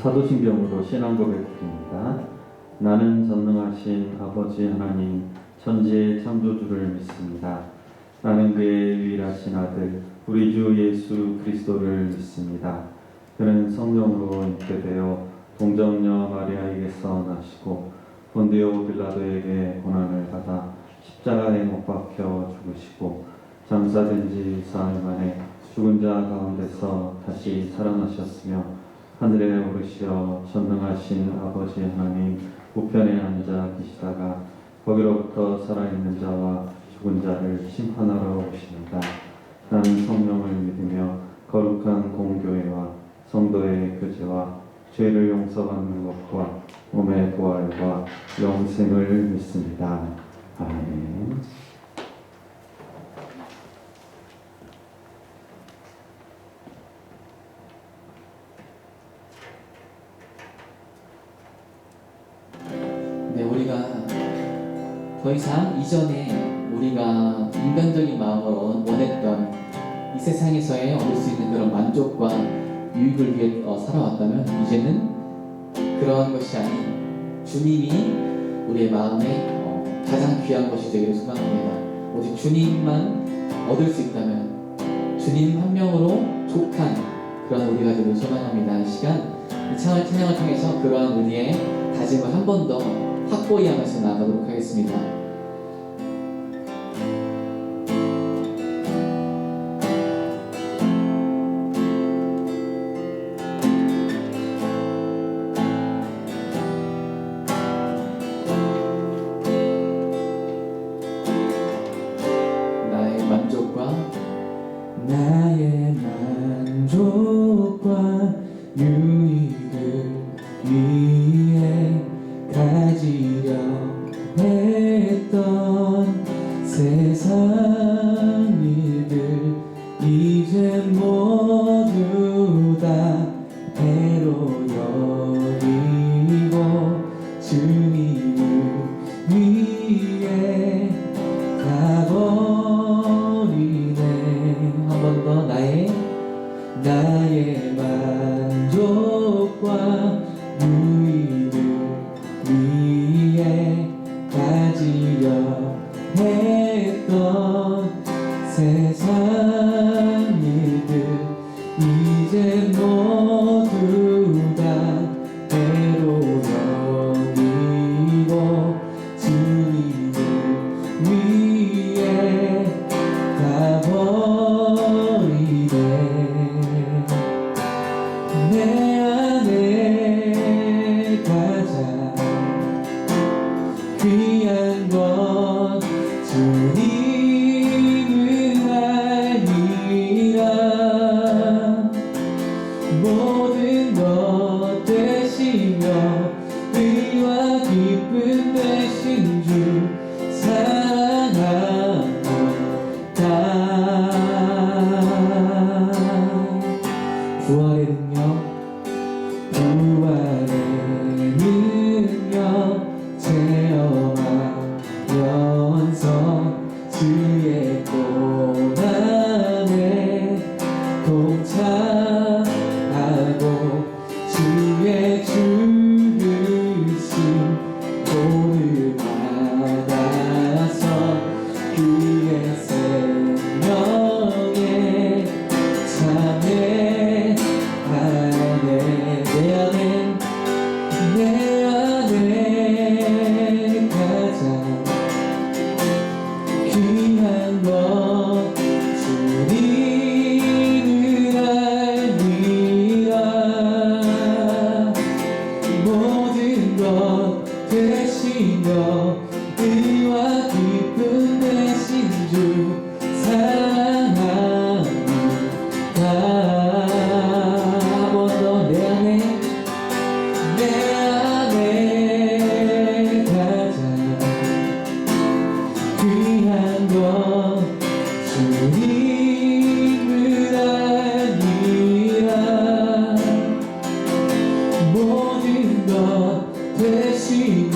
사도신경으로 신앙 고백드립니다. 나는 전능하신 아버지 하나님 천지의 창조주를 믿습니다. 나는 그의 유일하신 아들 우리 주 예수 그리스도를 믿습니다. 그는 성령으로 잉태되어 동정녀 마리아에게서 나시고 본디오 빌라도에게 고난을 받아 십자가에 못 박혀 죽으시고 장사된 지 사흘 만에 죽은 자 가운데서 다시 살아나셨으며 하늘에 오르시어 전능하신 아버지 하나님 우편에 앉아 계시다가 거기로부터 살아있는 자와 죽은 자를 심판하러 오십니다. 나는 성령을 믿으며 거룩한 공교회와 성도의 교제와 죄를 용서받는 것과 몸의 부활과 영생을 믿습니다. 아멘. 네, 우리가 더 이상 이전에 우리가 인간적인 마음으로 원했던 이 세상에서의 얻을 수 있는 그런 만족과 유익을 위해 살아왔다면 이제는 그러한 것이 아닌 주님이 우리의 마음에 가장 귀한 것이 되기를 소망합니다. 오직 주님만 얻을 수 있다면 주님 한 명으로 족한 그런 우리가 되기를 소망합니다. 이 시간 이 찬양을 통해서 그러한 우리의 다짐을 한 번 더 확고히 하면서 나아가도록 하겠습니다. 나의 만족과 유익을 위해 가지려 했던 세상 일들 이제 모두 다 해로 여기고 주님을 위해 가버리네. 한 번 더 나의 만족과 유익을 위해 가지려 했던 세상 일들 이제 모두 다 해로 여기고 주님을 위해 가버리네. 내 안에 가장 귀한 건 주님을 알미라. 모든 것 되시며 의와 기쁨 되신 주 사랑합니다. 부활의 능력 체험하면서 주의 고난에 동참하고 주의 죽으심 오늘 받아서 그의 생명에 참여하네. 내 안에 가장 귀한 것 주님을 알미라. 모든 것 되시며 의와 기쁨 되신 주 사랑합니다. 한 번 더 내 안에 가장 귀한 것 주님을 알미라. 모든 것 되시며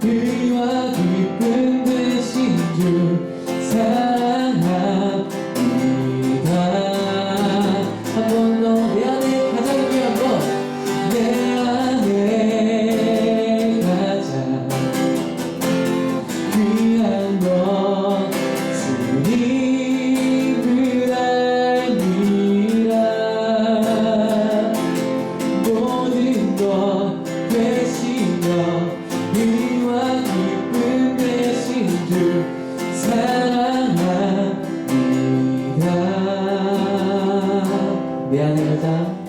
의와 기쁨 되신 주 사랑합니다. 한 번 더 내 안에 가장 귀한 것 내 안에 가장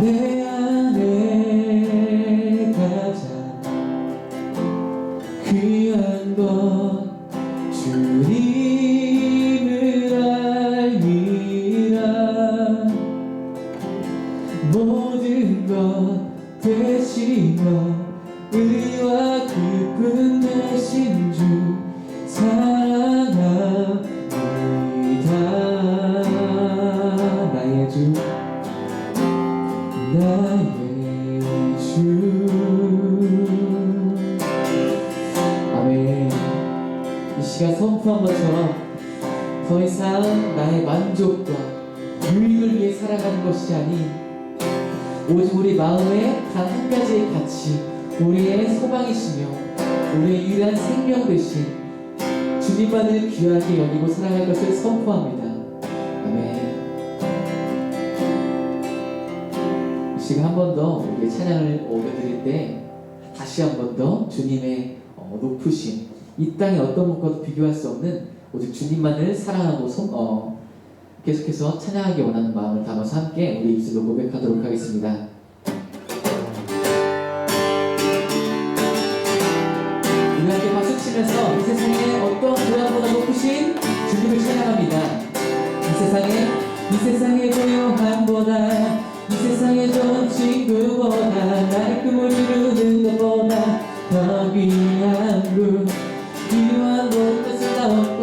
내 안에 가장 귀한 것 주님을 알미라. 모든 것 되시며 의와 기쁨 되신 주 사랑합니다. 나의 주 나의 주. 아멘. 이 시간 선포한 것처럼 더 이상 나의 만족과 유익을 위해 살아가는 것이 아닌 오직 우리 마음의 단 한 가지의 가치, 우리의 소망이시며 우리의 유일한 생명 되신 주님만을 귀하게 여기고 살아갈 것을 선포합니다. 아멘. 이 시간 한 번 더 우리의 찬양을 올려드릴 때 다시 한 번 더 주님의 높으심, 이 땅의 어떤 것과도 비교할 수 없는 오직 주님만을 사랑하고 계속해서 찬양하기 원하는 마음을 담아서 함께 우리 입술로 고백하도록 하겠습니다. 우리 함께 박수 치면서 이 세상에 어떤 고향보다 높으신 주님을 찬양합니다. 이 세상의 고요함보다, 이 세상의 좋은 친구보다, 나의 꿈을 이루는 것보다 더 귀한 분, 필요한 것을 다 얻고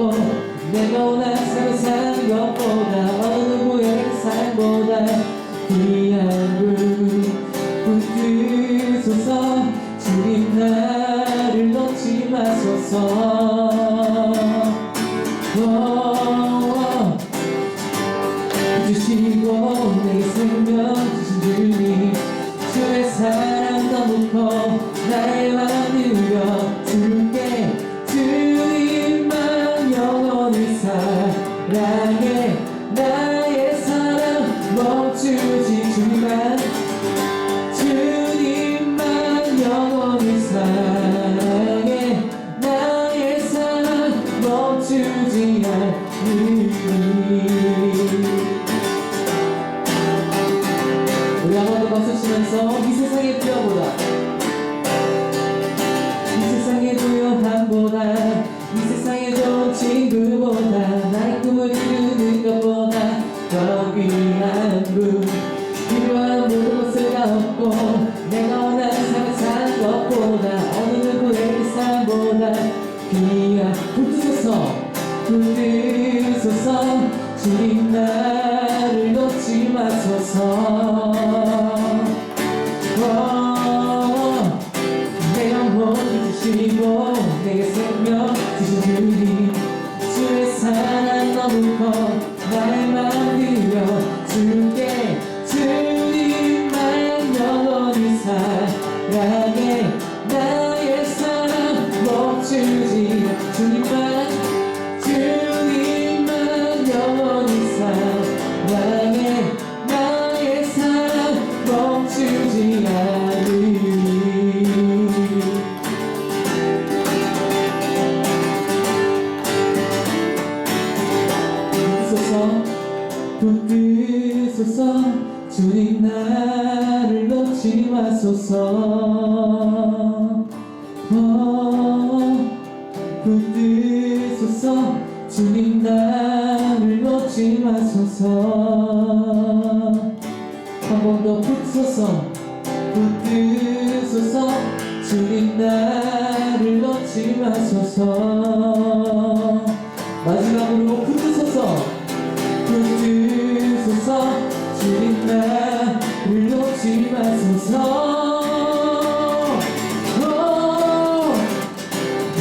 내가 원한 삶을 사는 것보다 어느 누구의 삶보다 귀한 분, 붙드소서 주님 나를 놓지 마소서. 주시고 내게 생명 주신 주님, 주의 사랑 너무 커 나의 맘 누려 주께 주님만 영원히 사랑해. 나의 사랑 멈추지 주님만, 주님만 영원히 사랑해. 나의 사랑 멈추지 않으니. 우리 한 번 더 박수 치면서 이 세상의 부여보다, 이 세상의 부여함보다, 이 세상의 좋은 친구보다, 나의 꿈을 이루는 것보다 더 귀한 분, 필요한 모든 것을 다 얻고 내가 원하는 삶을 사는 것보다 어느 누구의 삶보다 귀한. 붙드소서 주님 나를 놓지 마소서. 내 영혼 주시고 내게 생명 주신 주님, 주의 사랑 너무 커 나의 맘 들려 주께 주님만 영원히 사랑해. 나의 사랑 멈추지 주님만, 주님만 영원히 사랑해. 나의 사랑 멈추지 않으니. 붙드소서 주님 나를 놓지 마소서. 붙드소서 주님 나를 놓지 마소서. 한 번 더 붙소서. 붙드소서 주님 나를 놓지 마소서. 마지막으로 붙드소서. 붙드소서 주님 나를 놓지 마소서.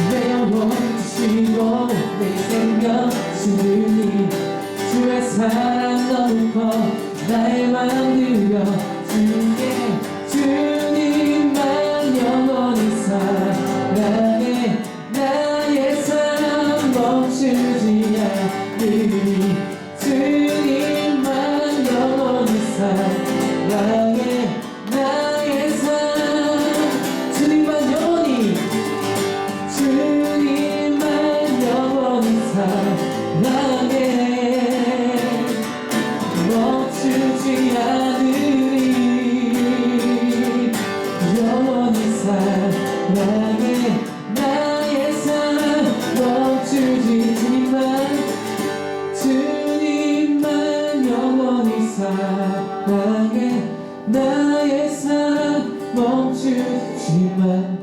내 영혼 주시고 내 생명 주님, 주의 사랑 너무 커 나의 맘 들려 주께 주님만 영원히 사랑해. 나의 사랑 멈추지 않으니. 주님만 영원히 사랑해. 나의 사랑 주님만 영원히, 주님만 영원히 사랑해. 멈추지 향해 나의 사랑 멈추지만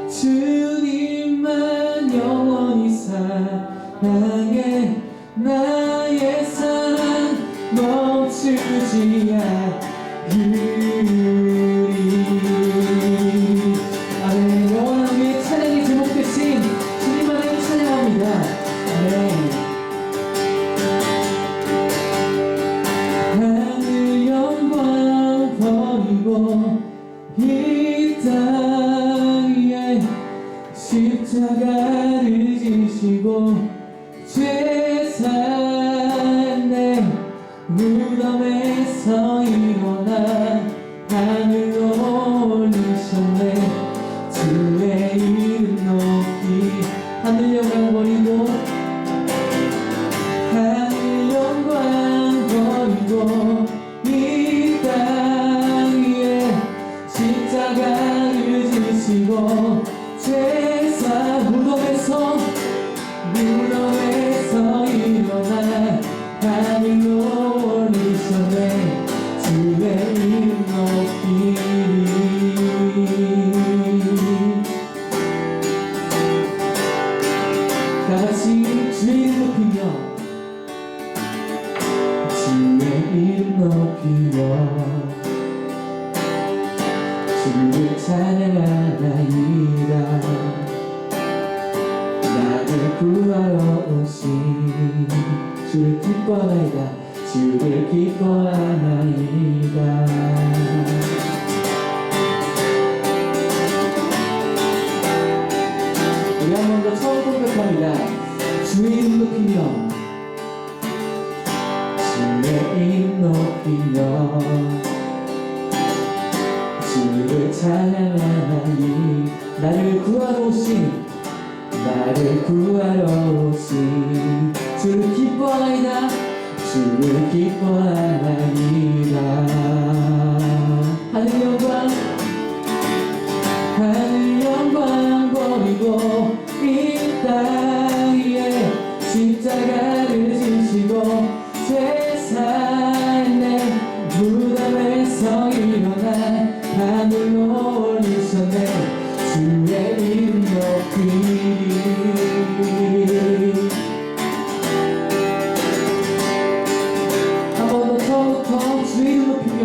주님만 영원히 사랑해 나의 사랑 멈추지 않으리. 아멘. 영원한 우리의 찬양이 제목되신 주님만을 찬양합니다. 아멘. 하늘 영광 버리고 이 땅에 십자가를 지시고 죄산내 무덤에서 일어나 하늘로 올리셨네. 주의 이름 높이 하늘 영광 버리고 하늘 영광 버리고 이 땅에 십자가를 지시고 죄사 무덤에서 일어나 하늘로 올리셨네. 주의 이름 높이리. 다같이 주의 이름 높이며 주의 이름 높이며 주를 찬양하나이다. 나를 구하러 오신 주를 기뻐하나이다. 주를 기뻐하나이다. 우리 한 번 더 처음 고백합니다. 주의 이름 높이며 주의 이름 높이며 주를 찬양하나이. 나를 구하러 오신 주를 기뻐하나이다. 주를 기뻐하나이다. 하늘 영광 버리고 이 땅에 십자가를 지시고 죄산내 무덤에서 일어나 하늘로 올리셨네. 주의 이름 높이리. 한 번 더 처음부터 주의 이름 높이며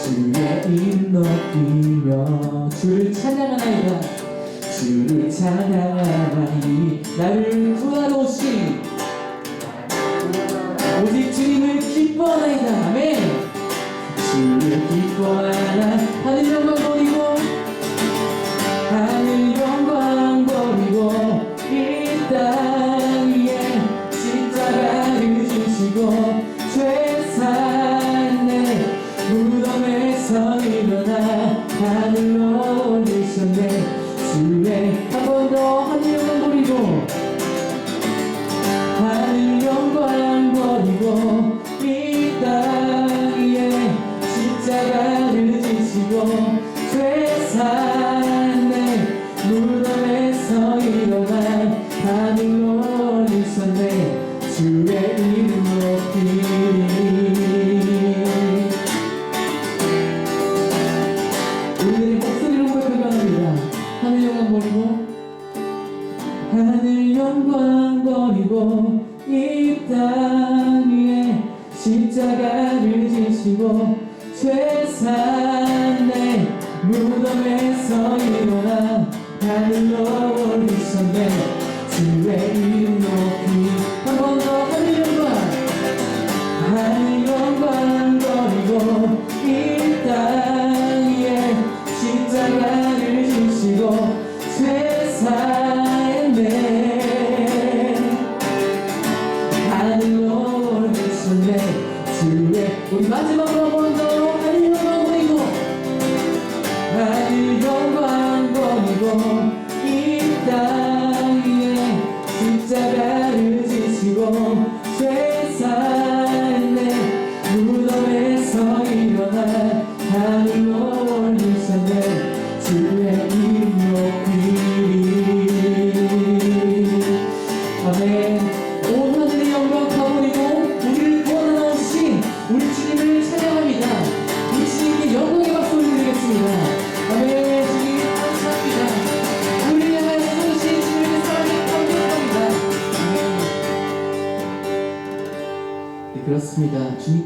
주의 이름 높이며 주를 찬양하나이다. 주를 찬양하나이. 나를 구하러 오신 오직 주님을 기뻐하나이다. 아멘. 주를 기뻐하나. 하늘 영광 버리고 이 땅에 십자가를 지시고 죄산내 무덤에서 일어나 하늘로 올리셨네. 주의 한 번 더 하늘 영광 버리고 이 땅에 십자가를 지시고 죄산내 무덤에서 일어나 하늘로 올리셨네. 주의 이름 높이리. 우리들의 목소리로 고백합니다. 하늘 영광 버리고 이 땅 위에 십자가를 지시고 죄산내 무덤에서 일어나 하늘로 올리셨네. 주의 이름 높이 한 번 더 하늘 영광 버리고 이 땅 위에 십자가를 지시고 죄산내 하늘로 올리셨네. 주의 우리 마지막으로 한 번 더 하늘 영광 버리고 이 땅 위에 십자가를 지시고 죄산내 무덤에서 일어나 하늘로 올리셨네. 주의 이름 높이리. 아멘. 온 하늘의 영광 다 버리고 우리를 구원하신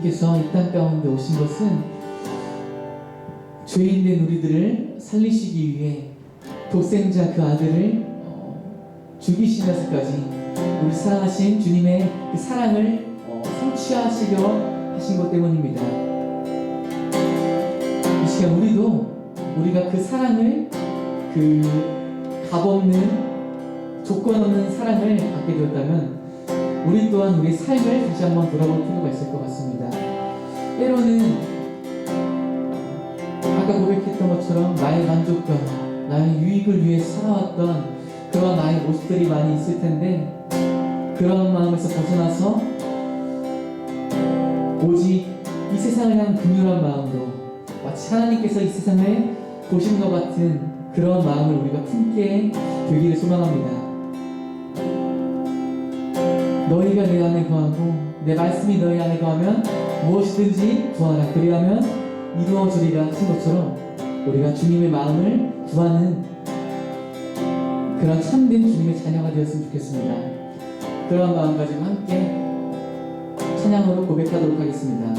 주님께서 이 땅 가운데 오신 것은 죄인된 우리들을 살리시기 위해 독생자 그 아들을 죽이시면서까지 우리 사랑하신 주님의 그 사랑을 성취하시려 하신 것 때문입니다. 이 시간 우리가 그 사랑을, 그 값없는 조건 없는 사랑을 받게 되었다면 우리 또한 우리의 삶을 다시 한번 돌아볼 필요가 있을 것 같습니다. 때로는 아까 고백했던 것처럼 나의 만족과 나의 유익을 위해 살아왔던 그런 나의 모습들이 많이 있을 텐데, 그런 마음에서 벗어나서 오직 이 세상을 향한 긍휼한 마음으로 마치 하나님께서 이 세상을 보신 것 같은 그런 마음을 우리가 품게 되기를 소망합니다. 너희가 내 안에 거하고 내 말씀이 너희 안에 거하면 무엇이든지 구하라, 그리하면 이루어주리라 하신 것처럼 우리가 주님의 마음을 구하는 그런 참된 주님의 자녀가 되었으면 좋겠습니다. 그런 마음 가지고 함께 찬양으로 고백하도록 하겠습니다.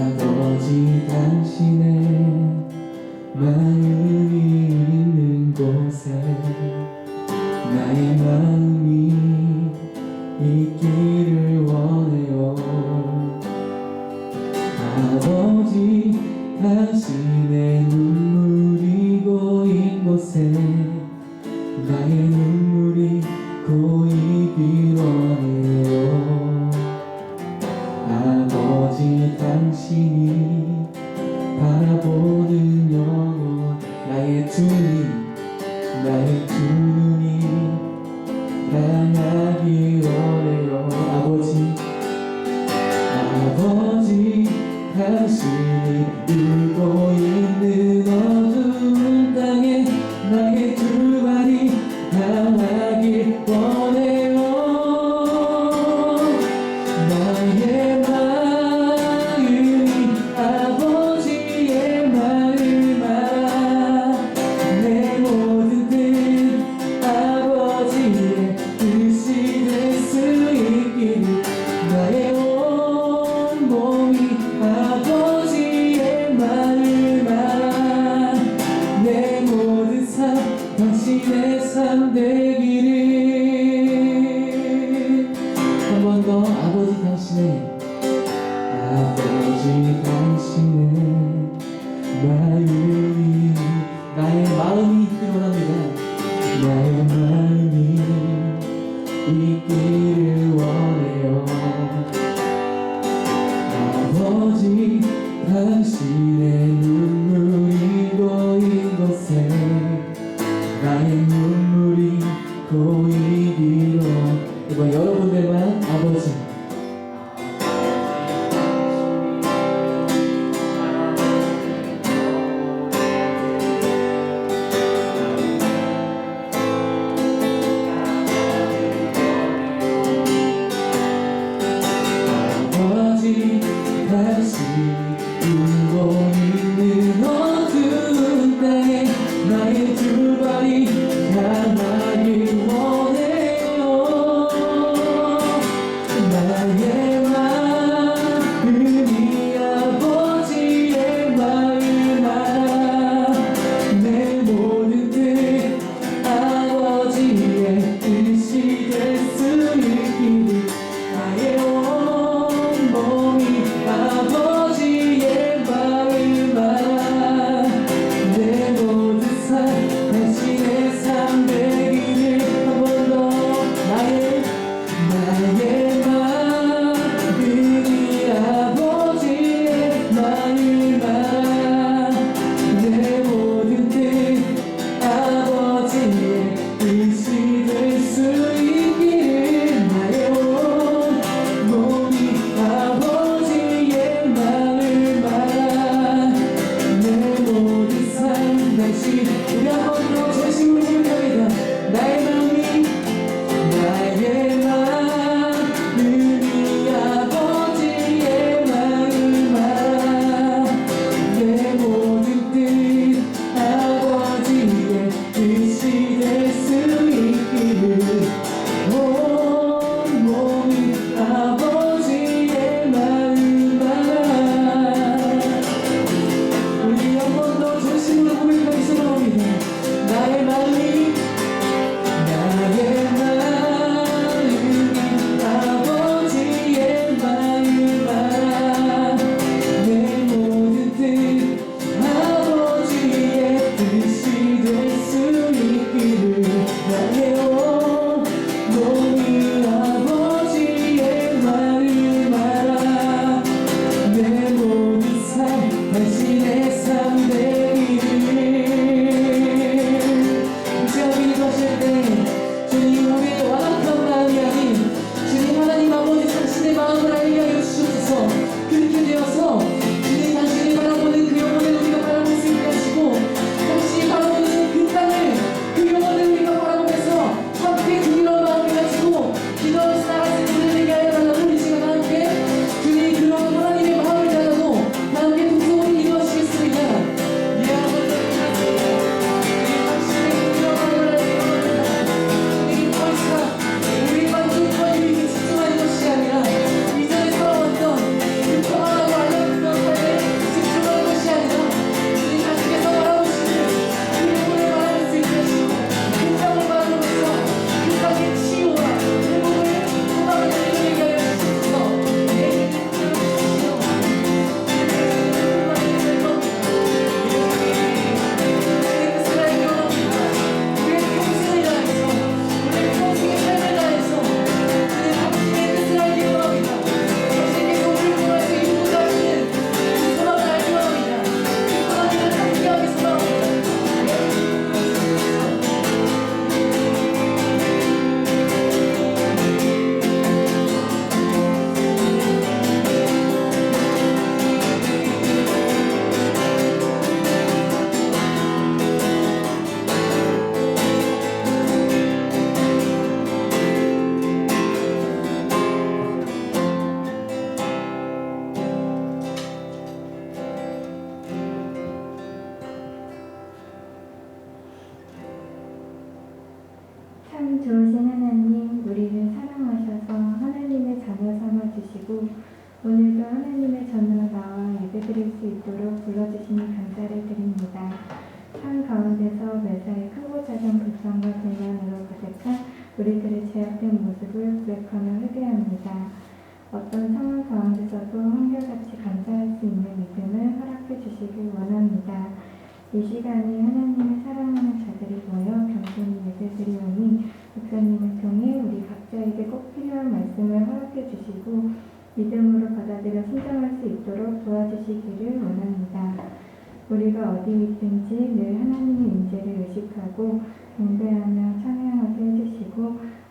아버지 당신의 마음이 있는 곳에 나의 마음이 있기를 원해요. 아버지 당신의 눈물이 고인 곳에 나의 눈물이 고이길 원해요. 아버지 당신이 바라보는 영혼, 나의 두 눈이 향하기 원해요. 아버지 당신이 울고 있는 어두운 땅에 나의 두 발이 향하길 원해요. 나의 마음이 아버지의 마음 알아. 내 모든 뜻 아버지의 뜻이 될 수 있기를. 나의 온 몸이 아버지의 마음 알아. 내 모든 삶 당신의 삶 되기를. 한 번 더 아버지 당신의 마음이, 나의 마음이 있기를 원합니다. 나의 마음이 있기를 원해요. 아버지 당신의 눈물이 고인 곳에 나의 눈물이 고이길 원해요. 이번 여러분들만 아버지 당신이 울고 있는 어두운 땅에 나의 두 발이 향하길 원해요. 나의 마음이 아버지의 마음 알아. 내 모든 뜻 아버지의 뜻이 될 수 있기를. 나의 온 몸이 아버지의 마음 알아. 내 모든 삶 당신의 삶 되기를. 한 번 더 나의 마음이 아버지의 마음 알아. 내 모든 뜻 아버지의 뜻이 될 수 있기를. 나의 온 몸이 아버지의 마음 알아. 내 모든 삶 당신. 우리 한 번 더 전심으로 고백합니다. 나의 마음이 아버지의 마음 알아. 내 모든 뜻 아버지의 뜻이 참 좋으신 하나님, 우리를 사랑하셔서 하나님의 자녀 삼아주시고 오늘도 하나님의 전으로 나와 예배드릴 수 있도록 불러주시니 감사를 드립니다. 삶 가운데서 매사에 크고 작은 불평과 불만으로 가득한 우리들의 죄악된 모습을 고백하며 회개합니다. 어떤 상황 가운데서도 한결같이 감사할 수 있는 믿음을 허락해 주시길 원합니다. 이 시간에 하나님을 사랑하는 자들이 모여 겸손히 예배드리오니 목사님을 통해 우리 각자에게 꼭 필요한 말씀을 허락해 주시고 믿음으로 받아들여 순종할 수 있도록 도와주시기를 원합니다. 우리가 어디 있든지 늘 하나님의 임재를 의식하고 경배하며 찬양하게 해주시고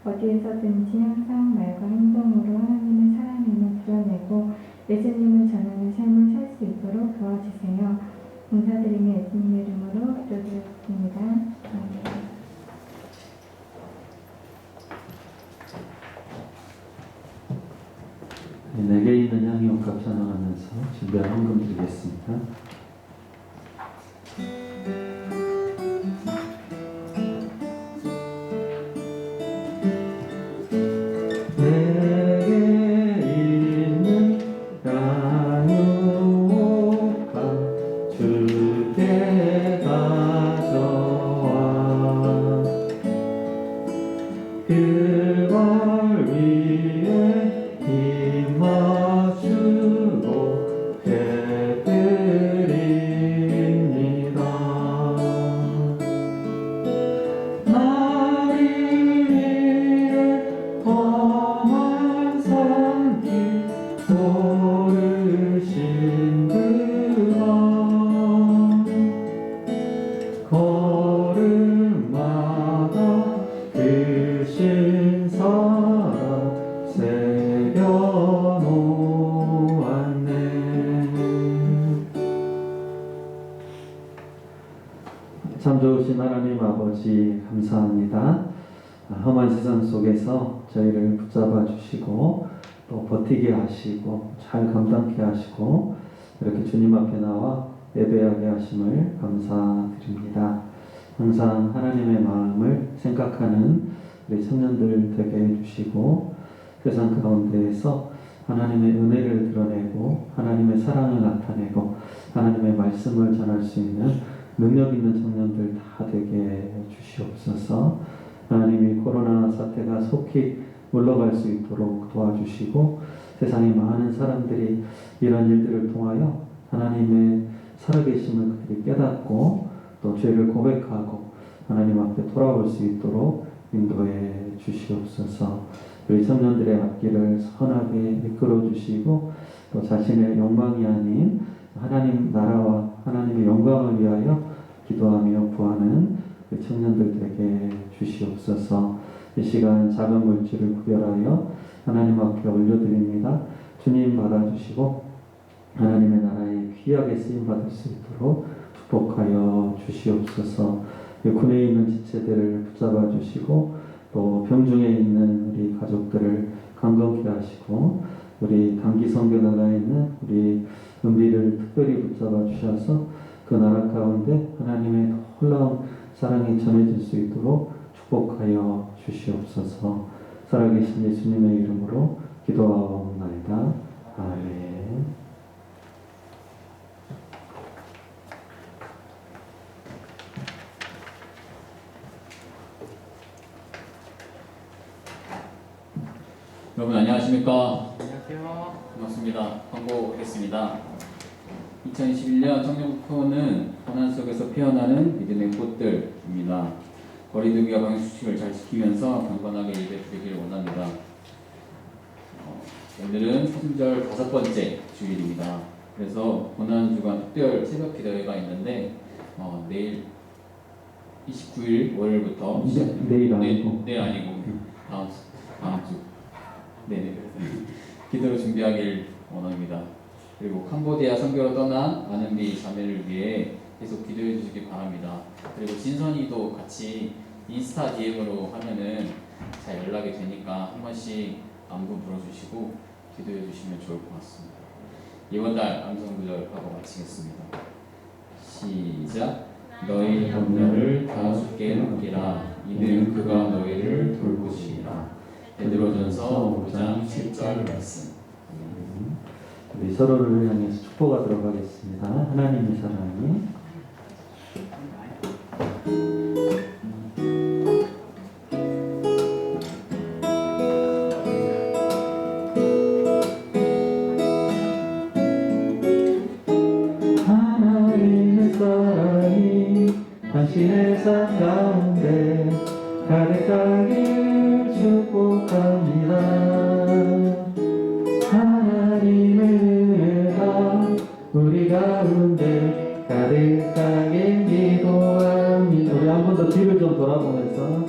어디에서든지 항상 말과 행동으로 하나님의 사랑임을 드러내고 예수님을 전하는 삶을 살 수 있도록 도와주세요. 감사드리며 예수님의 이름으로 기도드렸습니다. 아멘. 내게 있는 향이 옷값 찬양하면서 준비한 헌금 드리겠습니다. 내게 있는 향이 옷값 주께 가져와 그걸 위해 입 맞추고 예배드립니다. 나를 위해 험한 산길 고르신 그가 걸음마다 크신 사랑 새겨놓았네. 참 좋으신 하나님 아버지 감사합니다. 험한 세상 속에서 저희를 붙잡아 주시고 또 버티게 하시고 잘 감당케 하시고 이렇게 주님 앞에 나와 예배하게 하심을 감사드립니다. 항상 하나님의 마음을 생각하는 우리 청년들 되게 해주시고 세상 가운데에서 하나님의 은혜를 드러내고 하나님의 사랑을 나타내고 하나님의 말씀을 전할 수 있는 능력 있는 청년들 다 되게 해주시옵소서. 하나님이 코로나 사태가 속히 물러갈 수 있도록 도와주시고 세상에 많은 사람들이 이런 일들을 통하여 하나님의 살아계심을 그들이 깨닫고 또 죄를 고백하고 하나님 앞에 돌아올 수 있도록 인도해 주시옵소서. 우리 청년들의 앞길을 선하게 이끌어 주시고 또 자신의 욕망이 아닌 하나님 나라와 하나님의 영광을 위하여 기도하며 구하는 우리 청년들 되게 주시옵소서. 이 시간 작은 물질을 구별하여 하나님 앞에 올려드립니다. 주님 받아주시고 하나님의 나라에 귀하게 쓰임받을 수 있도록 축복하여 주시옵소서. 군에 있는 지체들을 붙잡아 주시고 또 병중에 있는 우리 가족들을 강건케 하시고 우리 단기 선교 나라에 있는 우리 은비를 특별히 붙잡아 주셔서 그 나라 가운데 하나님의 놀라운 사랑이 전해질 수 있도록 축복하여 주시옵소서. 살아계신 예수님의 이름으로 기도하옵나이다. 아멘. 여러분 안녕하십니까? 안녕하세요. 반갑습니다. 광고하겠습니다. 2021년 청년부포는 고난 속에서 피어나는 믿음의 꽃들입니다. 거리두기와 방역수칙을 잘 지키면서 경건하게 예배드리길 원합니다. 오늘은 성절 5번째 주일입니다. 그래서 고난주간 특별 새벽 기도회가 있는데 내일 29일 월요일부터 내일 아니고 내일 아니고 다음 주 네네 기도를 준비하길 원합니다. 그리고 캄보디아 선교로 떠난 아는비 자매를 위해 계속 기도해 주시기 바랍니다. 그리고 진선이도 같이 인스타 DM으로 하면은 잘 연락이 되니까 한 번씩 안부 물어주시고 기도해 주시면 좋을 것 같습니다. 이번 달 암송 구절하고 마치겠습니다. 시작. 너희 염려를 다 주께 맡기라. 이는 그가 너희를 돌보시리라. 베드로전서 5장 7절 말씀. 우리 서로를 향해서 축복하도록 하겠습니다. 하나님의 사랑이 하나님의 사랑이 당신의 삶 가운데 가득하길 축복합니다. 하나님의 은혜가 우리 가운데 가득하게 기도합니다. 우리 한 번 더 뒤를 좀 돌아보면서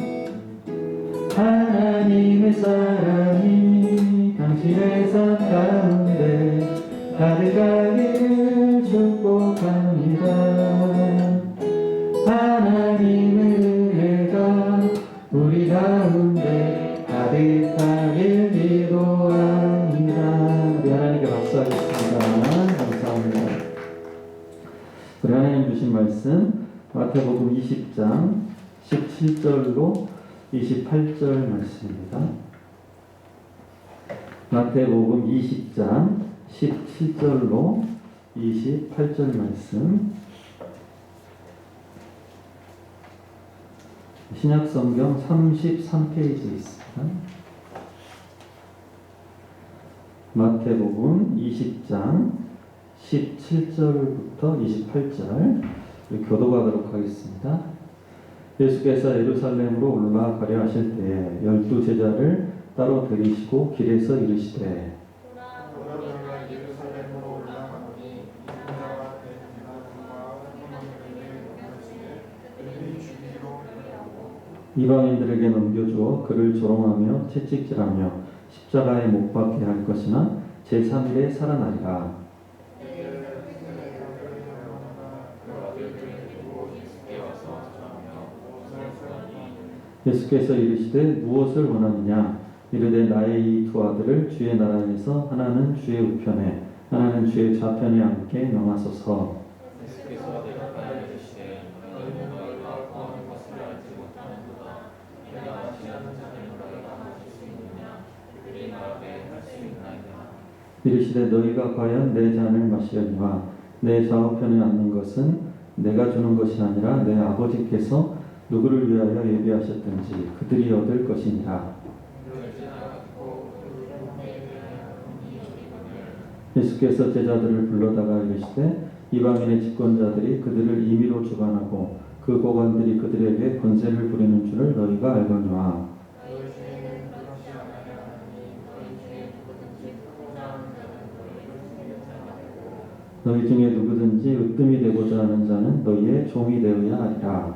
하나님의 사랑이 당신의 삶 가운데 가득하길 축복합니다. 하나님의 은혜가 우리 가운데 가득하길 기도합니다. 우리 하나님께 박수하겠습니다. 감사합니다. 우리 하나님 주신 말씀 마태복음 20장 17절로 28절 말씀입니다. 마태복음 20장 17절로 28절 말씀. 신약성경 33페이지에 있습니다. 마태복음 20장 17절부터 28절 교독하도록 하겠습니다. 예수께서 예루살렘으로 올라가려 하실 때에 12제자를 따로 들이시고 길에서 이르시되 이방인들에게 넘겨주어 그를 조롱하며 채찍질하며 십자가에 못 박게 할 것이나 제3일에 살아나리라. 예수께서 이르시되 무엇을 원하느냐? 이르되 나의 이 두 아들을 주의 나라에서 하나는 주의 우편에 하나는 주의 좌편에 앉게 명하소서. 이르시되 너희가 과연 내 잔을 마시려니와 내 좌우편에 앉는 것은 내가 주는 것이 아니라 내 아버지께서 누구를 위하여 예비하셨든지 그들이 얻을 것이니라. 예수께서 제자들을 불러다가 이르시되 이방인의 집권자들이 그들을 임의로 주관하고 그 고관들이 그들에게 권세를 부리는 줄을 너희가 알거니와. 너희 중에 누구든지 으뜸이 되고자 하는 자는 너희의 종이 되어야 하리라.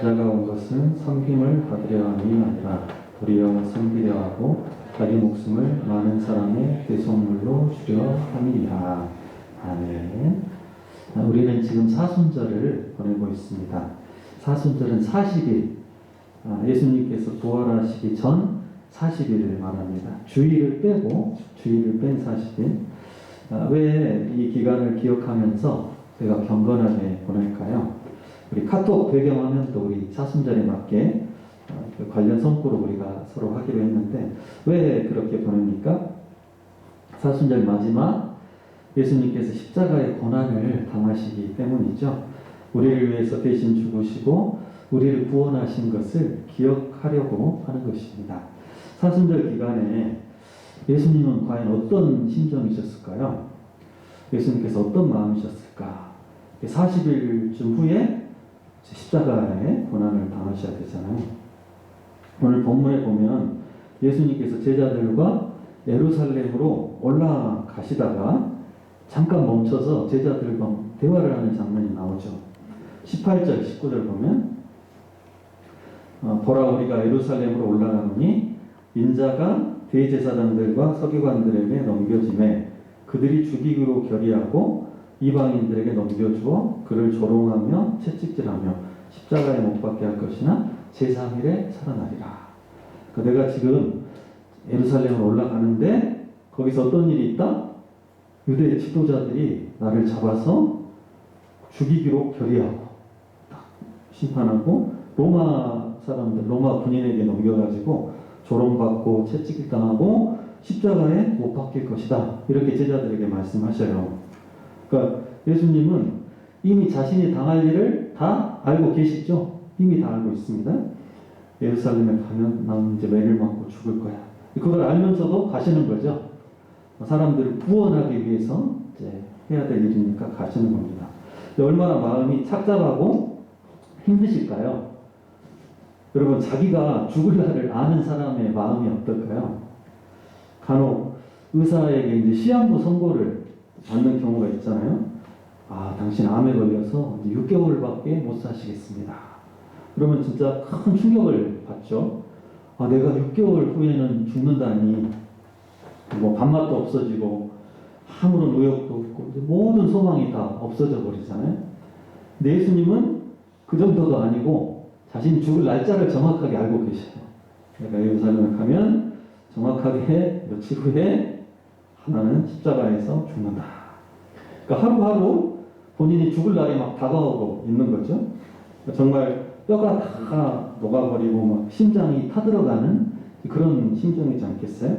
자가 온 것은 섬김을 받으려 함이 아니라 도리어 섬기려 하고 자기 목숨을 많은 사람의 대속물로 주려 함이니라. 아멘. 우리는 지금 사순절을 보내고 있습니다. 사순절은 40일, 예수님께서 부활하시기 전 40일을 말합니다. 주일을 빼고 주일을 뺀 40일. 왜 이 기간을 기억하면서 우리가 경건하게 보낼까요? 우리 카톡 배경화면도 우리 사순절에 맞게 관련 성구로 우리가 서로 하기로 했는데 왜 그렇게 보냅니까? 사순절 마지막 예수님께서 십자가의 고난을 당하시기 때문이죠. 우리를 위해서 대신 죽으시고 우리를 구원하신 것을 기억하려고 하는 것입니다. 사순절 기간에 예수님은 과연 어떤 심정이셨을까요? 예수님께서 어떤 마음이셨을까? 40일쯤 후에 십자가의 고난을 당하셔야 되잖아요. 오늘 본문에 보면 예수님께서 제자들과 예루살렘으로 올라가시다가 잠깐 멈춰서 제자들과 대화를 하는 장면이 나오죠. 18절, 19절 보면 보라 우리가 예루살렘으로 올라가노니 인자가 대제사장들과 서기관들에게 넘겨지매 그들이 죽이기로 결의하고 이방인들에게 넘겨주어 그를 조롱하며 채찍질하며 십자가에 못 박게 할 것이나 제3일에 살아나리라. 그러니까 내가 지금 예루살렘으로 올라가는데 거기서 어떤 일이 있다? 유대 지도자들이 나를 잡아서 죽이기로 결의하고 심판하고 로마 사람들, 로마 군인에게 넘겨가지고 조롱받고 채찍당하고 십자가에 못 박힐 것이다. 이렇게 제자들에게 말씀하셔요. 그러니까 예수님은 이미 자신이 당할 일을 다 알고 계시죠? 이미 다 알고 있습니다. 예루살렘에 가면 나는 이제 매를 맞고 죽을 거야. 그걸 알면서도 가시는 거죠. 사람들을 구원하기 위해서 이제 해야 될 일이니까 가시는 겁니다. 얼마나 마음이 착잡하고 힘드실까요? 여러분, 자기가 죽을 날을 아는 사람의 마음이 어떨까요? 간혹 의사에게 이제 시한부 선고를 받는 경우가 있잖아요. 아, 당신 암에 걸려서 이제 6개월밖에 못 사시겠습니다. 그러면 진짜 큰 충격을 받죠. 아, 내가 6개월 후에는 죽는다니. 뭐 밥맛도 없어지고 아무런 의욕도 없고 모든 소망이 다 없어져 버리잖아요. 근데 예수님은 그 정도도 아니고 자신이 죽을 날짜를 정확하게 알고 계셔요. 내가 예루살렘에 가면 정확하게 며칠 후에 하나는 십자가에서 죽는다. 그러니까 하루하루 본인이 죽을 날이 막 다가오고 있는 거죠. 정말 뼈가 다 녹아버리고 막 심장이 타들어가는 그런 심정이지 않겠어요?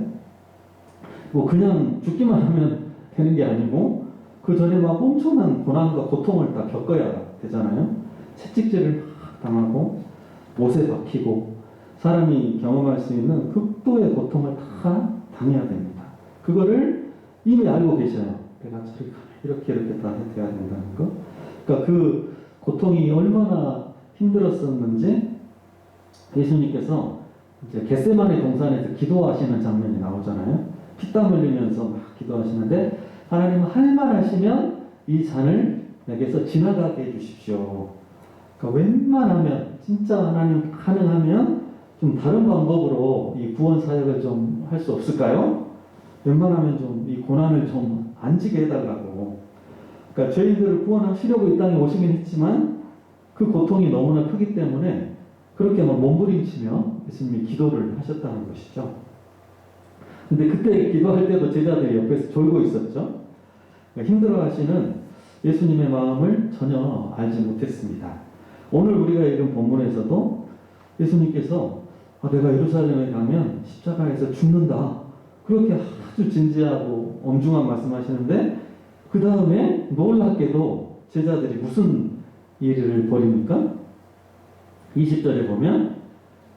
뭐 그냥 죽기만 하면 되는 게 아니고 그 전에 막 엄청난 고난과 고통을 다 겪어야 되잖아요. 채찍질을 막 당하고 못에 박히고 사람이 경험할 수 있는 극도의 고통을 다 당해야 됩니다. 그거를 이미 알고 계셔요. 내가 저리 이렇게 다 해야 된다는 거. 그러니까 그 고통이 얼마나 힘들었었는지 예수님께서 이제 겟세마네 동산에서 기도하시는 장면이 나오잖아요. 피땀 흘리면서 막 기도하시는데 하나님 할 말하시면 이 잔을 내게서 지나가게 해주십시오. 그러니까 웬만하면 진짜 하나님 가능하면 좀 다른 방법으로 이 구원 사역을 좀 할 수 없을까요? 웬만하면 좀 이 고난을 좀 안 지게 해달라고. 그러니까 저희들을 구원하시려고 이 땅에 오시긴 했지만 그 고통이 너무나 크기 때문에 그렇게 막 몸부림치며 예수님이 기도를 하셨다는 것이죠. 근데 그때 기도할 때도 제자들이 옆에서 졸고 있었죠. 그러니까 힘들어하시는 예수님의 마음을 전혀 알지 못했습니다. 오늘 우리가 읽은 본문에서도 예수님께서 내가 예루살렘에 가면 십자가에서 죽는다. 그렇게 아주 진지하고 엄중한 말씀하시는데 그 다음에 놀랍게도 제자들이 무슨 일을 벌입니까? 20절에 보면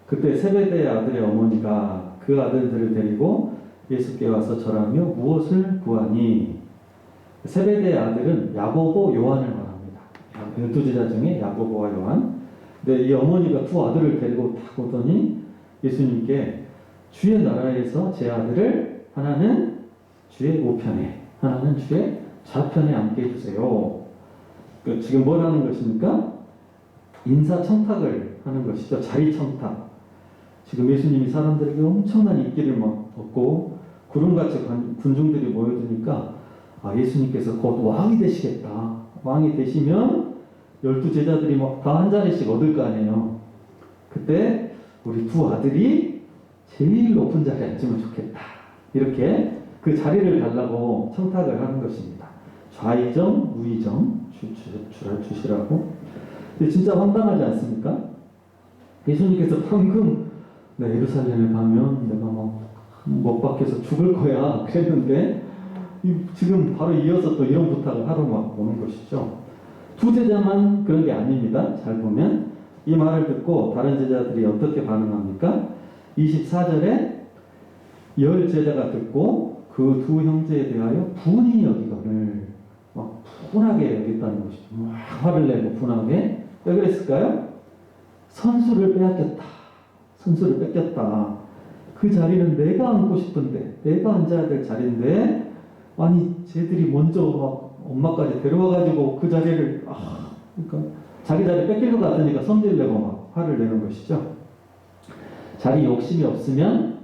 그때 세베대의 아들의 어머니가 그 아들들을 데리고 예수께 와서 절하며 무엇을 구하니? 세베대의 아들은 야고보, 요한을 말합니다. 12제자 중에 야고보와 요한. 근데 이 어머니가 두 아들을 데리고 딱 오더니 예수님께 주의 나라에서 제 아들을 하나는 주의 우편에 하나는 주의 좌편에 앉게 해주세요. 지금 뭘 하는 것입니까? 인사청탁을 하는 것이죠. 자리청탁. 지금 예수님이 사람들에게 엄청난 인기를 막 얻고 구름같이 군중들이 모여드니까 예수님께서 곧 왕이 되시겠다. 왕이 되시면 12제자들이 막 다 한 자리씩 얻을 거 아니에요. 그때 우리 두 아들이 제일 높은 자리에 앉으면 좋겠다. 이렇게 그 자리를 달라고 청탁을 하는 것입니다. 좌의정, 우의정 주시라고. 근데 진짜 황당하지 않습니까? 예수님께서 방금 예루살렘에 가면 내가 막 못 박혀서 죽을 거야 그랬는데 지금 바로 이어서 또 이런 부탁을 하러 막 오는 것이죠. 두 제자만 그런 게 아닙니다. 잘 보면 이 말을 듣고 다른 제자들이 어떻게 반응합니까? 24절에 10제자가 듣고 그 두 형제에 대하여 분이 여기거늘 막 분하게 여겼다는 것이죠. 막 화를 내고 분하게. 왜 그랬을까요? 선수를 빼앗겼다. 선수를 뺏겼다. 그 자리는 내가 앉고 싶은데 내가 앉아야 될 자리인데 아니 쟤들이 먼저 막 엄마까지 데려와가지고 그 자리를 그러니까 자기 자리 뺏길 것 같으니까 성질 내고 막 화를 내는 것이죠. 자리 욕심이 없으면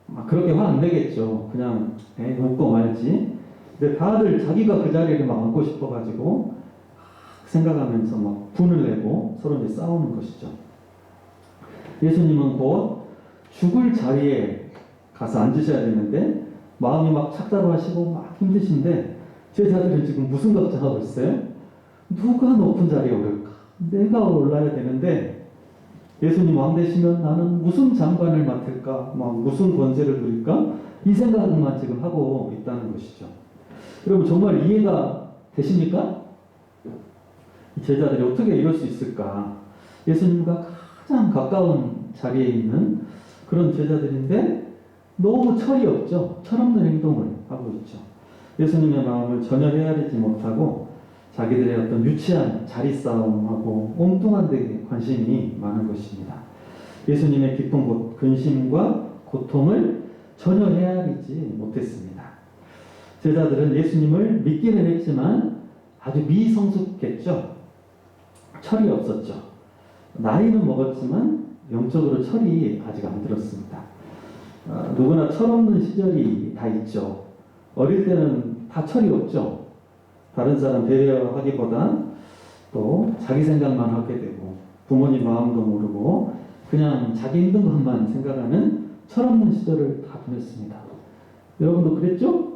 막 그렇게 화 안 내겠죠. 그냥 웃고 말지. 근데 다들 자기가 그 자리를 막 앉고 싶어가지고 생각하면서 막 분을 내고 서로 이제 싸우는 것이죠. 예수님은 곧 죽을 자리에 가서 앉으셔야 되는데 마음이 막 착잡하시고 막 힘드신데 제자들은 지금 무슨 걱정하고 있어요? 누가 높은 자리에 오를까? 내가 올라야 되는데 예수님 왕 되시면 나는 무슨 장관을 맡을까? 무슨 권세를 누릴까? 이 생각만 지금 하고 있다는 것이죠. 여러분 정말 이해가 되십니까? 이 제자들이 어떻게 이럴 수 있을까? 예수님과 가장 가까운 자리에 있는 그런 제자들인데 너무 철이 없죠. 철없는 행동을 하고 있죠. 예수님의 마음을 전혀 헤아리지 못하고 자기들의 어떤 유치한 자리 싸움하고 엉뚱한 데에 관심이 많은 것입니다. 예수님의 깊은 근심과 고통을 전혀 헤아리지 못했습니다. 제자들은 예수님을 믿기는 했지만 아주 미성숙했죠. 철이 없었죠. 나이는 먹었지만 영적으로 철이 아직 안 들었습니다. 누구나 철없는 시절이 다 있죠. 어릴 때는 다 철이 없죠. 다른 사람 배려하기보다 또 자기 생각만 하게 되고 부모님 마음도 모르고 그냥 자기 힘든 것만 생각하는 철없는 시절을 다 보냈습니다. 여러분도 그랬죠?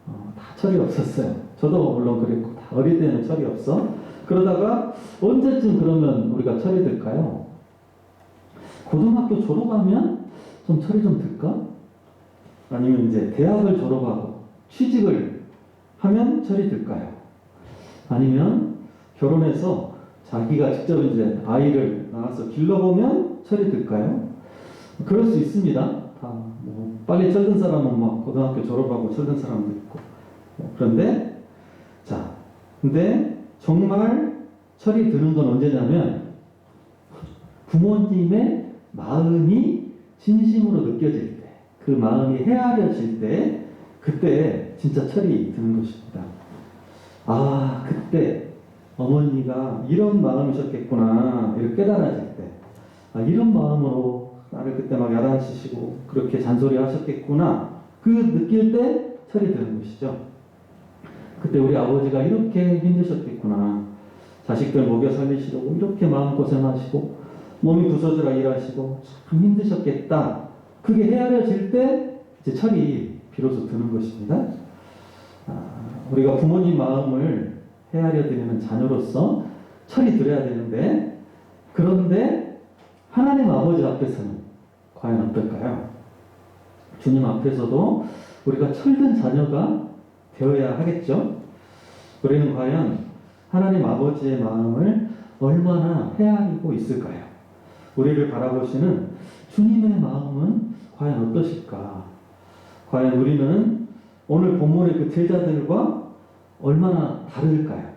다 철이 없었어요. 저도 물론 그랬고 다 어릴 때는 철이 없어. 그러다가 언제쯤 그러면 우리가 철이 들까요? 고등학교 졸업하면 좀 철이 좀 들까? 아니면 이제 대학을 졸업하고 취직을 하면 철이 들까요? 아니면 결혼해서 자기가 직접 이제 아이를 낳아서 길러보면 철이 들까요? 그럴 수 있습니다. 빨리 철든 사람은 막 고등학교 졸업하고 철든 사람도 있고. 그런데 근데 정말 철이 드는 건 언제냐면 부모님의 마음이 진심으로 느껴질 때, 그 마음이 헤아려질 때, 그때 진짜 철이 드는 것입니다. 그때 어머니가 이런 마음이셨겠구나, 이렇게 깨달아질 때, 이런 마음으로 나를 그때 막 야단치시고 그렇게 잔소리 하셨겠구나, 그 느낄 때 철이 드는 것이죠. 그때 우리 아버지가 이렇게 힘드셨겠구나, 자식들 먹여 살리시려고 이렇게 마음고생하시고 몸이 부서지라 일하시고 참 힘드셨겠다, 그게 헤아려질 때 이제 철이 비로소 드는 것입니다. 우리가 부모님 마음을 헤아려 드리는 자녀로서 철이 들어야 되는데, 그런데 하나님 아버지 앞에서는 과연 어떨까요? 주님 앞에서도 우리가 철든 자녀가 되어야 하겠죠? 우리는 과연 하나님 아버지의 마음을 얼마나 헤아리고 있을까요? 우리를 바라보시는 주님의 마음은 과연 어떠실까? 과연 우리는 오늘 본문의 그 제자들과 얼마나 다를까요?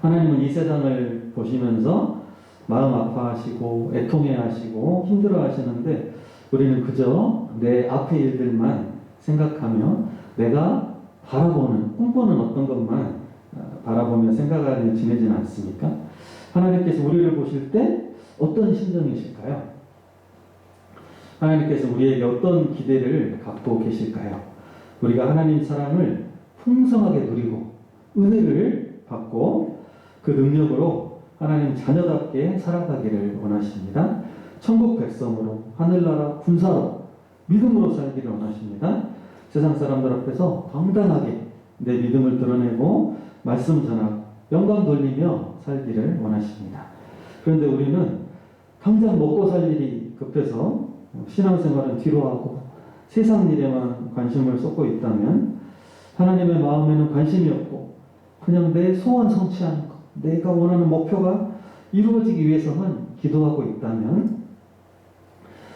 하나님은 이 세상을 보시면서 마음 아파하시고 애통해하시고 힘들어하시는데 우리는 그저 내 앞의 일들만 생각하며 내가 바라보는, 꿈꾸는 어떤 것만 바라보며 생각하며 지내지는 않습니까? 하나님께서 우리를 보실 때 어떤 심정이실까요? 하나님께서 우리에게 어떤 기대를 갖고 계실까요? 우리가 하나님 사랑을 풍성하게 누리고 은혜를 받고 그 능력으로 하나님 자녀답게 살아가기를 원하십니다. 천국 백성으로, 하늘나라 군사로, 믿음으로 살기를 원하십니다. 세상 사람들 앞에서 당당하게 내 믿음을 드러내고 말씀 전하고 영광 돌리며 살기를 원하십니다. 그런데 우리는 당장 먹고 살 일이 급해서 신앙생활은 뒤로 하고 세상 일에만 관심을 쏟고 있다면, 하나님의 마음에는 관심이 없고 그냥 내 소원 성취하는 것, 내가 원하는 목표가 이루어지기 위해서만 기도하고 있다면,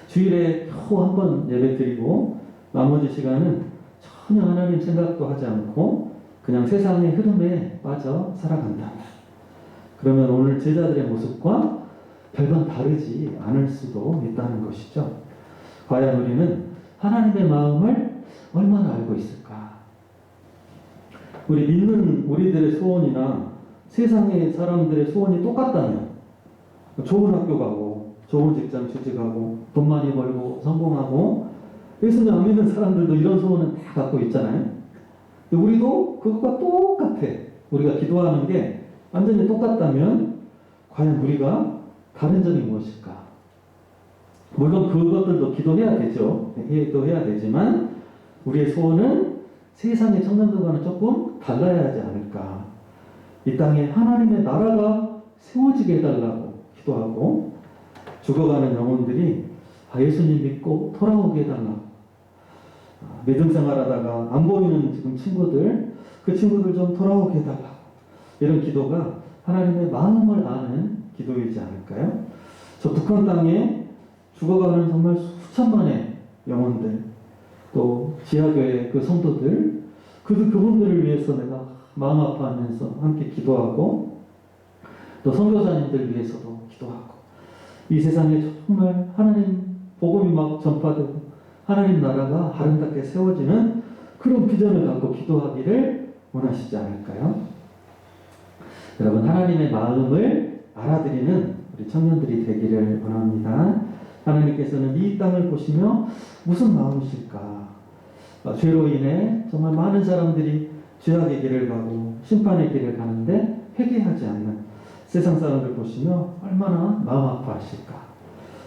주일에 겨우 한 번 예배 드리고 나머지 시간은 전혀 하나님 생각도 하지 않고 그냥 세상의 흐름에 빠져 살아간다면, 그러면 오늘 제자들의 모습과 별반 다르지 않을 수도 있다는 것이죠. 과연 우리는 하나님의 마음을 얼마나 알고 있을까? 우리 믿는 우리들의 소원이나 세상의 사람들의 소원이 똑같다면, 좋은 학교 가고 좋은 직장 취직하고 돈 많이 벌고 성공하고, 예수님 안 믿는 사람들도 이런 소원은 다 갖고 있잖아요. 근데 우리도 그것과 똑같아. 우리가 기도하는 게 완전히 똑같다면 과연 우리가 다른 점이 무엇일까? 물론 그것들도 기도해야 되죠. 기도해야 되지만 우리의 소원은 세상의 청년들과는 조금 달라야 하지 않을까? 이 땅에 하나님의 나라가 세워지게 해달라고 기도하고, 죽어가는 영혼들이 예수님 믿고 돌아오게 해달라고, 믿음 생활하다가 안 보이는 지금 친구들, 그 친구들 좀 돌아오게 해달라고, 이런 기도가 하나님의 마음을 아는 기도이지 않을까요? 저 북한 땅에 죽어가는 정말 수천만의 영혼들, 또 지하교회 그 성도들, 그분들을 위해서 내가 마음 아파하면서 함께 기도하고, 또 선교사님들 위해서도 기도하고, 이 세상에 정말 하나님 복음이 막 전파되고 하나님 나라가 아름답게 세워지는 그런 비전을 갖고 기도하기를 원하시지 않을까요? 여러분, 하나님의 마음을 알아들이는 우리 청년들이 되기를 원합니다. 하나님께서는 이 땅을 보시며 무슨 마음이실까? 죄로 인해 정말 많은 사람들이 죄악의 길을 가고 심판의 길을 가는데 회개하지 않는 세상 사람들 보시며 얼마나 마음 아파하실까?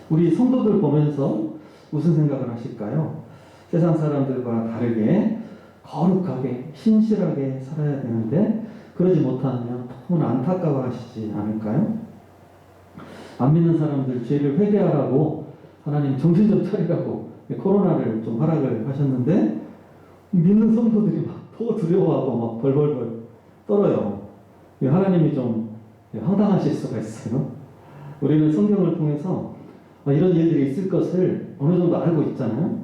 우리 성도들 보면서 무슨 생각을 하실까요? 세상 사람들과 다르게 거룩하게 신실하게 살아야 되는데 그러지 못하면 너무나 안타까워하시지 않을까요? 안 믿는 사람들 죄를 회개하라고 하나님 정신 좀 차리라고 코로나를 좀 허락을 하셨는데 믿는 성도들이 막 더 두려워하고 막 벌벌벌 떨어요. 하나님이 좀 황당하실 수가 있어요. 우리는 성경을 통해서 이런 일들이 있을 것을 어느 정도 알고 있잖아요.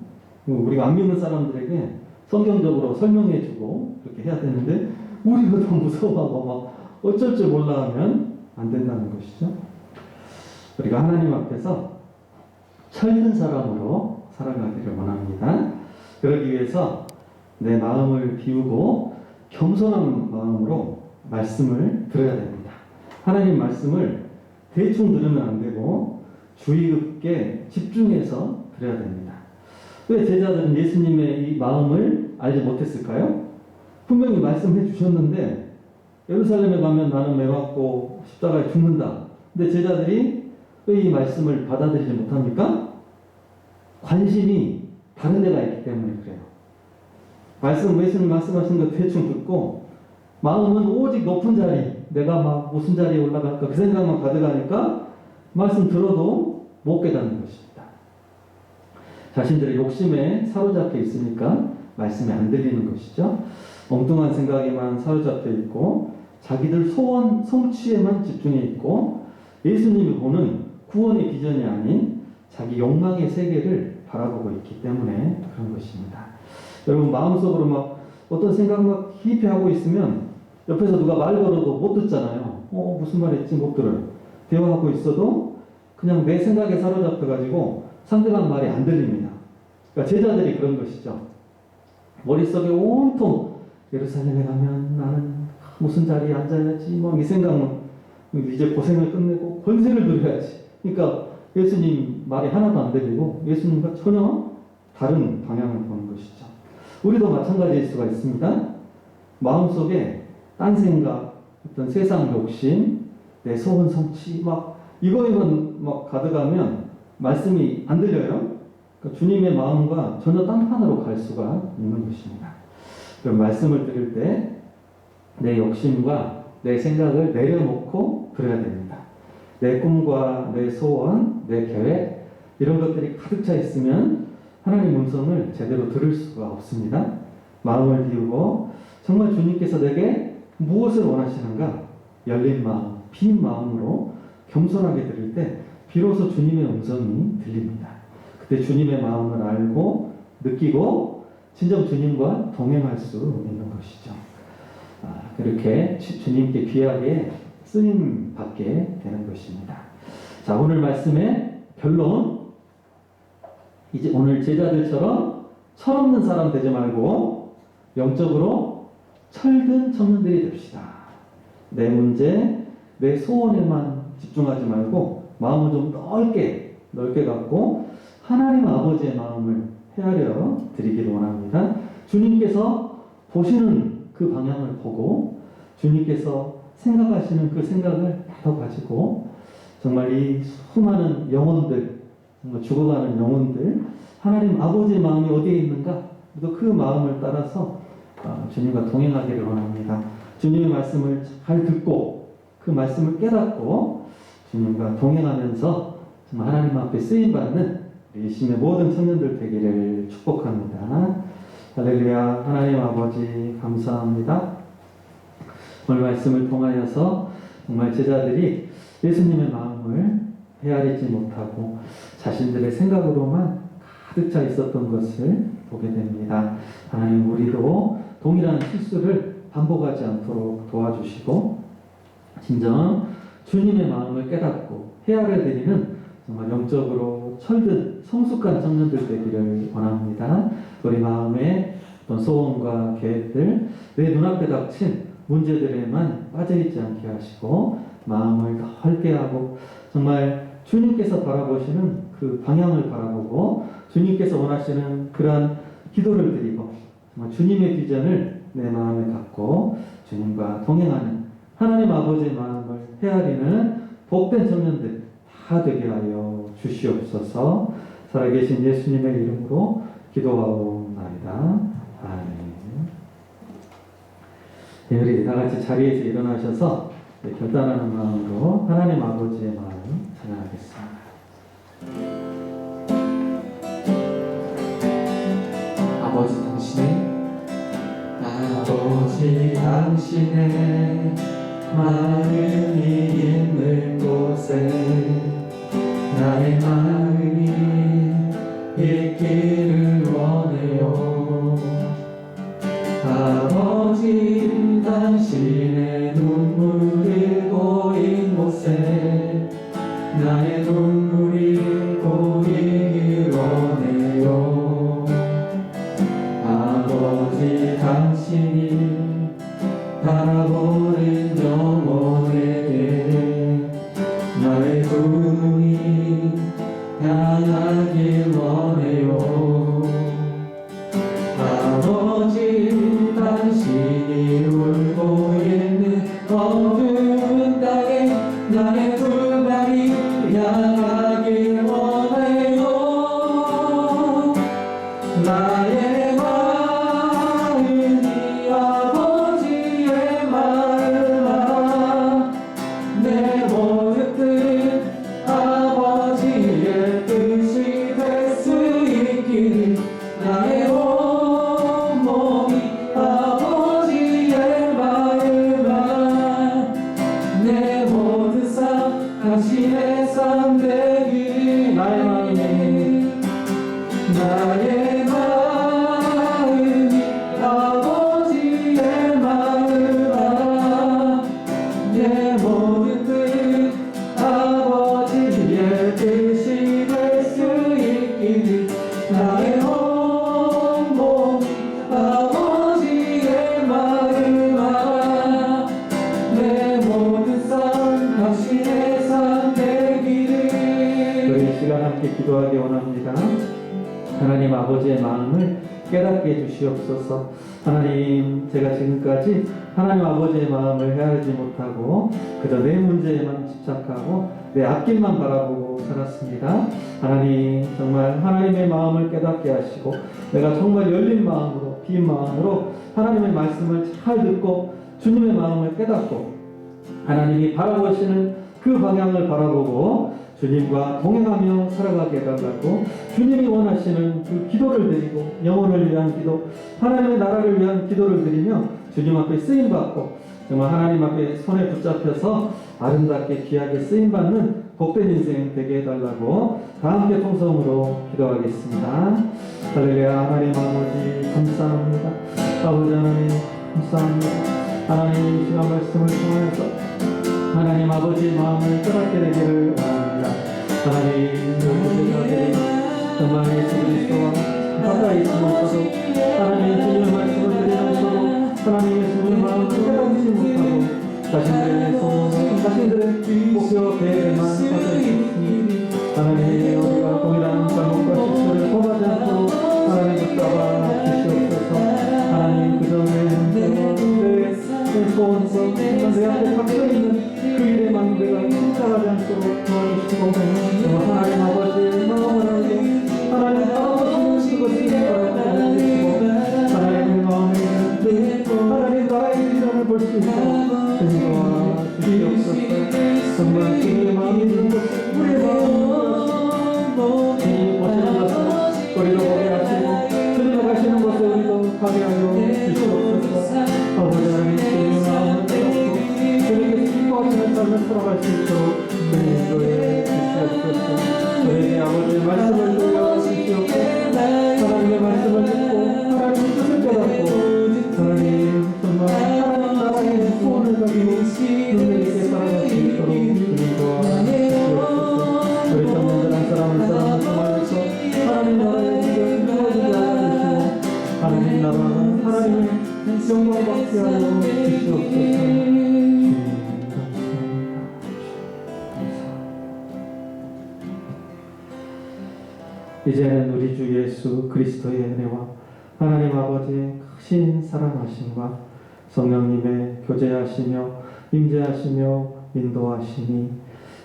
우리가 안 믿는 사람들에게 성경적으로 설명해주고 그렇게 해야 되는데 우리가 더 무서워하고 막 어쩔 줄 몰라 하면 안 된다는 것이죠. 우리가 하나님 앞에서 철든 사람으로 살아가기를 원합니다. 그러기 위해서 내 마음을 비우고 겸손한 마음으로 말씀을 들어야 됩니다. 하나님 말씀을 대충 들으면 안 되고 주의 깊게 집중해서 들어야 됩니다. 왜 제자들은 예수님의 이 마음을 알지 못했을까요? 분명히 말씀해 주셨는데 예루살렘에 가면 나는 매 맞고 십자가에 죽는다. 근데 제자들이 왜 이 말씀을 받아들이지 못합니까? 관심이 다른 데가 있기 때문에 그래요. 예수님 말씀하신 거 대충 듣고 마음은 오직 높은 자리, 내가 막 무슨 자리에 올라갈까 그 생각만 가득하니까 말씀 들어도 못 깨닫는 것입니다. 자신들의 욕심에 사로잡혀 있으니까 말씀이 안 들리는 것이죠. 엉뚱한 생각에만 사로잡혀 있고 자기들 소원 성취에만 집중해 있고 예수님이 보는 구원의 비전이 아닌 자기 욕망의 세계를 바라보고 있기 때문에 그런 것입니다. 여러분, 마음속으로 막 어떤 생각 막 깊이 하고 있으면 옆에서 누가 말 걸어도 못 듣잖아요. 무슨 말 했지 못 들어요. 대화하고 있어도 그냥 내 생각에 사로잡혀가지고 상대방 말이 안 들립니다. 그러니까 제자들이 그런 것이죠. 머릿속에 온통 예루살렘에 가면 나는 무슨 자리에 앉아야지 이 생각만, 이제 고생을 끝내고 권세를 누려야지. 그러니까 예수님 말이 하나도 안 들리고 예수님과 전혀 다른 방향을 보는 것이죠. 우리도 마찬가지일 수가 있습니다. 마음속에 딴 생각, 어떤 세상 욕심, 내 소원 성취 이거에만 가득하면 말씀이 안 들려요. 그러니까 주님의 마음과 전혀 딴판으로 갈 수가 있는 것입니다. 그럼 말씀을 들을 때 내 욕심과 내 생각을 내려놓고 들어야 됩니다. 내 꿈과 내 소원, 내 계획 이런 것들이 가득 차 있으면 하나님 음성을 제대로 들을 수가 없습니다. 마음을 비우고 정말 주님께서 내게 무엇을 원하시는가 열린 마음, 빈 마음으로 겸손하게 들을 때 비로소 주님의 음성이 들립니다. 그때 주님의 마음을 알고 느끼고 진정 주님과 동행할 수 있는 것이죠. 그렇게 주님께 귀하게 쓰임 받게 되는 것입니다. 자, 오늘 말씀의 결론, 이제 오늘 제자들처럼 철없는 사람 되지 말고 영적으로 철든 청년들이 됩시다. 내 문제, 내 소원에만 집중하지 말고 마음을 좀 넓게 갖고 하나님 아버지의 마음을 헤아려 드리기를 원합니다. 주님께서 보시는 그 방향을 보고 주님께서 생각하시는 그 생각을 나도 가지고 정말 이 수많은 영혼들, 정말 죽어가는 영혼들, 하나님 아버지의 마음이 어디에 있는가? 또 그 마음을 따라서 주님과 동행하기를 원합니다. 주님의 말씀을 잘 듣고 그 말씀을 깨닫고 주님과 동행하면서 정말 하나님 앞에 쓰임받는 우리 이심의 모든 청년들 되기를 축복합니다. 할렐루야. 하나님 아버지 감사합니다. 오늘 말씀을 통하여서 정말 제자들이 예수님의 마음을 헤아리지 못하고 자신들의 생각으로만 가득 차 있었던 것을 보게 됩니다. 하나님, 우리도 동일한 실수를 반복하지 않도록 도와주시고 진정 주님의 마음을 깨닫고 헤아려 드리는 정말 영적으로 철든 성숙한 청년들 되기를 원합니다. 우리 마음의 어떤 소원과 계획들, 내 눈앞에 닥친 문제들에만 빠져있지 않게 하시고 마음을 넓게 하고 정말 주님께서 바라보시는 그 방향을 바라보고 주님께서 원하시는 그러한 기도를 드리고 정말 주님의 비전을 내 마음에 갖고 주님과 동행하는 하나님 아버지의 마음을 헤아리는 복된 청년들 다 되게 하여 주시옵소서. 살아계신 예수님의 이름으로 기도하옵나이다. 아멘. 네, 우리 다 같이 자리에서 일어나셔서 결단하는 마음으로 하나님 아버지의 마음 찬양하겠습니다. 아버지 당신의 마음이 있는 곳에 나의 마음이 있기를 원해요. 아버지, 당신의 눈물이 고인 곳에 나의 눈물이 고이길 원해요. 아버지, 당신이 바라보는 영혼에게 나의 두 눈이 향하길 원해요. 아버지, 당신이 울고 있는 어두운 땅에 나의 두 발이 향하길 원해요. 나의 마음이 아버지의 마음아, 내 모든 뜻 아버지의 뜻이 될 수 있기를. 나의 온 몸이 아버지의 마음아, 내 모든 삶 당신의 삶 되기를. 나의 마음이 아버지의 마음아, 내 모든 뜻 아버지의 뜻이 될 수 있기를. 나의 온 몸이 아버지의 마음아, 내 모든 삶 당신의 삶 되기를. 우리 이 시간 함께 기도하기 원합니다. 하나님 아버지의 마음을 깨닫게 해주시옵소서. 하나님, 제가 지금까지 하나님 아버지의 마음을 헤아리지 못하고 그저 내 문제에만 집착하고 내 앞길만 바라보고 살았습니다. 하나님, 정말 하나님의 마음을 깨닫게 하시고 내가 정말 열린 마음으로, 빈 마음으로 하나님의 말씀을 잘 듣고 주님의 마음을 깨닫고 하나님이 바라보시는 그 방향을 바라보고 주님과 동행하며 살아가게 해달라고 주님이 원하시는 그 기도를 드리고 영혼을 위한 기도, 하나님의 나라를 위한 기도를 드리며 주님 앞에 쓰임받고 정말 하나님 앞에 손에 붙잡혀서 아름답게 귀하게 쓰임받는 복된 인생 되게 해달라고 다 함께 통성으로 기도하겠습니다. 할렐루야. 하나님 아버지 감사합니다. 아버지 하나님 감사합니다. 하나님 이 시간 말씀을 통해서 하나님 아버지의 마음을 깨닫게 되기를 원합니다. 하나님, 우리들이 정말 예수 그리스도와 가까이 있으면서도 하나님의 주님의 말씀을 드리면서도 하나님의 주님의 마음을 깨닫지 못하고 자신들의 소원과 자신들의 목표 계획에만 빠져 있으니 하나님, 우리가 동일한 잘못과 실수를 범하지 않도록 하나님 붙잡아 주시옵소서. 하나님, 그 전에 내 소원과 내 앞에 닥쳐있는 그 일의 망대가 침착하지 않도록 도와주시고 하나님 아버지의 마음을 알고 하나님 바라보시는 그것을 바라보시고 하나님의 마음에 있는 하나님 나라의 비전을 볼 수 있도록 인도하 주시옵소서. 우리도 보게 하시고 주님이 가시는 곳에 우리도 가게 하여 주시옵소서. 아버지 하나님 주님의 마음을 깨닫고 주님께서 기뻐하시는 삶을 살아갈 수 있도록 주님 인도해 주시옵소서. 우리에게 아버지의 말씀을 들려 주시옵소서. 하나님의 말씀을 듣고 하나님의 뜻을 깨닫고 하나님 정말 하나님 나라의 소원을 가지고 눈에게 살아갈 수 있도록 주님 도와주시옵소서. 우리 청년들 한 사람 한 사람을 통하여서 하나님 나라의 길을 이루어지게 하시고 하나님 나라는 하나님의 영광 받게 하여 주시옵소서. 주님 감사합니다. 이제는 우리 주 예수 그리스도의 은혜와 하나님 아버지의 크신 사랑하심과 성령님의 교제하시며 임재하시며 인도하심이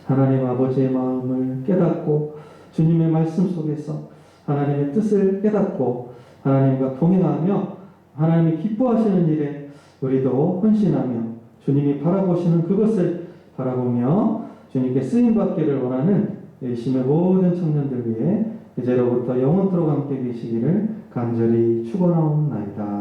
하나님 아버지의 마음을 깨닫고 주님의 말씀 속에서 하나님의 뜻을 깨닫고 하나님과 동행하며 하나님이 기뻐하시는 일에 우리도 헌신하며 주님이 바라보시는 그것을 바라보며 주님께 쓰임받기를 원하는 예심의 모든 청년들 위해 이제로부터 영원토록 함께 계시기를 간절히 축원하옵나이다.